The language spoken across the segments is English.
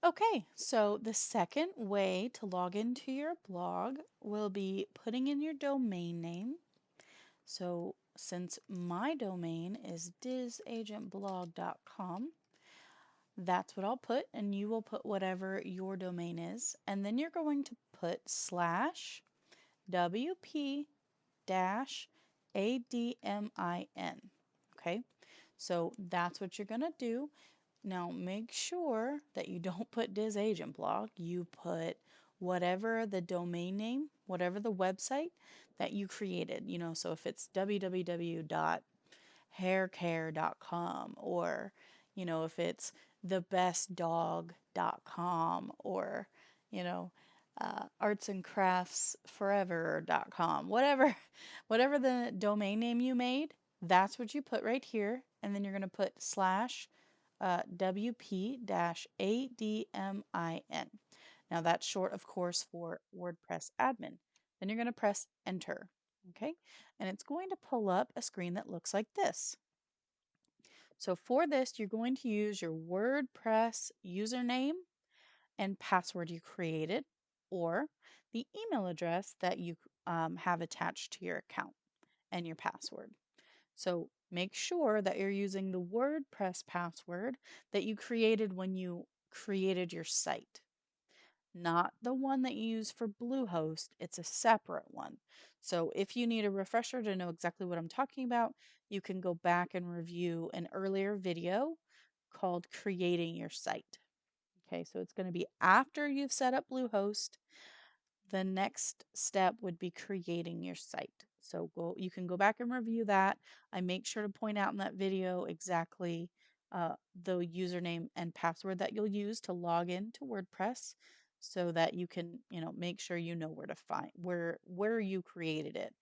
Okay, so the second way to log into your blog will be putting in your domain name. So since my domain is disagentblog.com, that's what I'll put, and you will put whatever your domain is. And then you're going to put slash WP dash ADMIN. Okay, so that's what you're going to do. Now make sure that you don't put Diz Agent Blog. You put whatever the domain name, whatever the website that you created. So if it's www.haircare.com, or if it's thebestdog.com, or you know artsandcraftsforever.com, whatever the domain name you made, that's what you put right here. And then you're going to put slash WP-ADMIN. Now that's short, of course, for WordPress admin. Then you're going to press enter. Okay, and it's going to pull up a screen that looks like this. So for this, you're going to use your WordPress username and password you created, or the email address that you have attached to your account and your password. So make sure that you're using the WordPress password that you created when you created your site, not the one that you use for Bluehost. It's a separate one. So if you need a refresher to know exactly what I'm talking about, you can go back and review an earlier video called Creating Your Site. Okay, so it's going to be after you've set up Bluehost. The next step would be creating your site. So you can go back and review that. I make sure to point out in that video exactly the username and password that you'll use to log in to WordPress, so that you can, make sure you know where to find where you created it.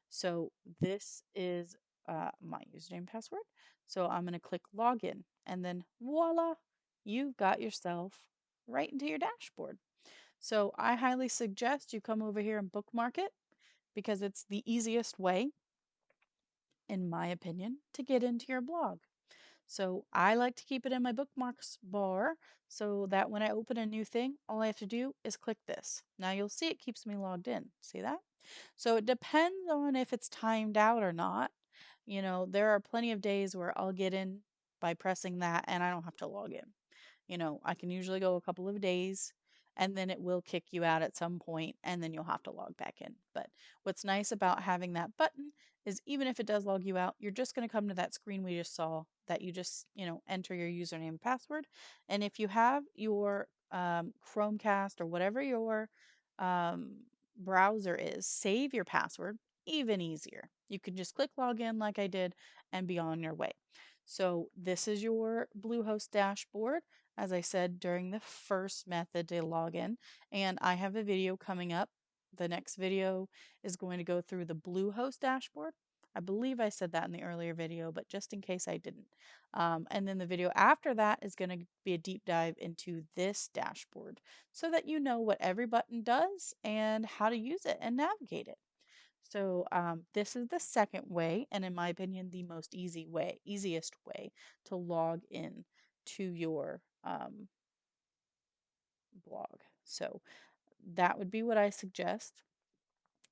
So this is my username and password. So I'm going to click login, and then voila, you've got yourself right into your dashboard. So I highly suggest you come over here and bookmark it, because it's the easiest way, in my opinion, to get into your blog. So I like to keep it in my bookmarks bar, so that when I open a new thing, all I have to do is click this. Now you'll see it keeps me logged in. See that? So it depends on if it's timed out or not. There are plenty of days where I'll get in by pressing that and I don't have to log in. I can usually go a couple of days, and then it will kick you out at some point, and then you'll have to log back in. But what's nice about having that button is, even if it does log you out, you're just going to come to that screen we just saw, that you just, enter your username and password. And if you have your Chromecast or whatever your um, browser is, save your password, even easier. You can just click login like I did and be on your way. So this is your Bluehost dashboard, as I said, during the first method to log in. And I have a video coming up. The next video is going to go through the Bluehost dashboard. I believe I said that in the earlier video, but just in case I didn't. And then the video after that is going to be a deep dive into this dashboard, so that you know what every button does and how to use it and navigate it. So this is the second way, and in my opinion, the most easiest way to log in to your blog. So that would be what I suggest.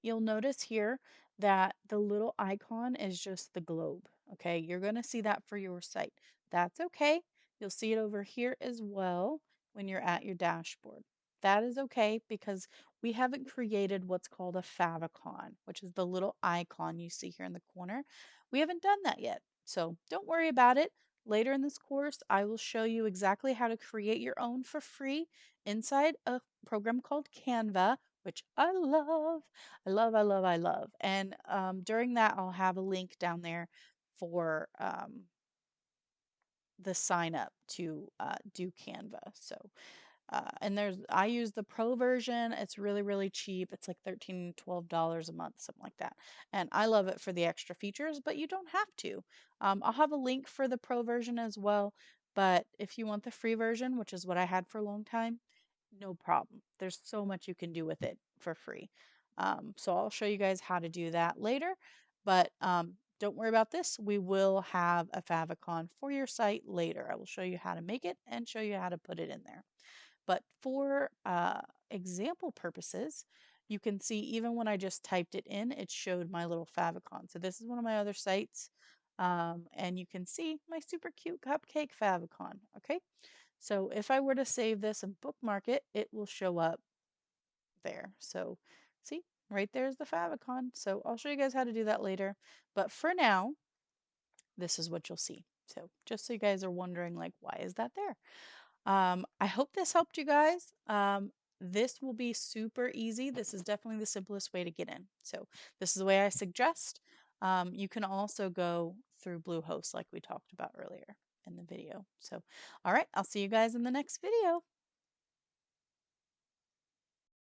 You'll notice here that the little icon is just the globe. Okay, you're going to see that for your site. That's okay. You'll see it over here as well when you're at your dashboard. That is okay, because we haven't created what's called a favicon, which is the little icon you see here in the corner. We haven't done that yet, so don't worry about it. Later in this course, I will show you exactly how to create your own for free inside a program called Canva, which I love. I love, I love, I love. And during that, I'll have a link down there for the sign up to do Canva. So, and I use the pro version. It's really, really cheap. It's like $13, $12 a month, something like that. And I love it for the extra features, but you don't have to. I'll have a link for the pro version as well. But if you want the free version, which is what I had for a long time, no problem. There's so much you can do with it for free. So I'll show you guys how to do that later. But don't worry about this. We will have a favicon for your site later. I will show you how to make it and show you how to put it in there. But for example purposes, you can see even when I just typed it in, it showed my little favicon. So this is one of my other sites. And you can see my super cute cupcake favicon. Okay, so if I were to save this and bookmark it, it will show up there. So see, right there's the favicon. So I'll show you guys how to do that later. But for now, this is what you'll see. So just so you guys are wondering, like, why is that there? I hope this helped you guys. This will be super easy. This is definitely the simplest way to get in. So this is the way I suggest. You can also go through Bluehost like we talked about earlier in the video. So, all right, I'll see you guys in the next video.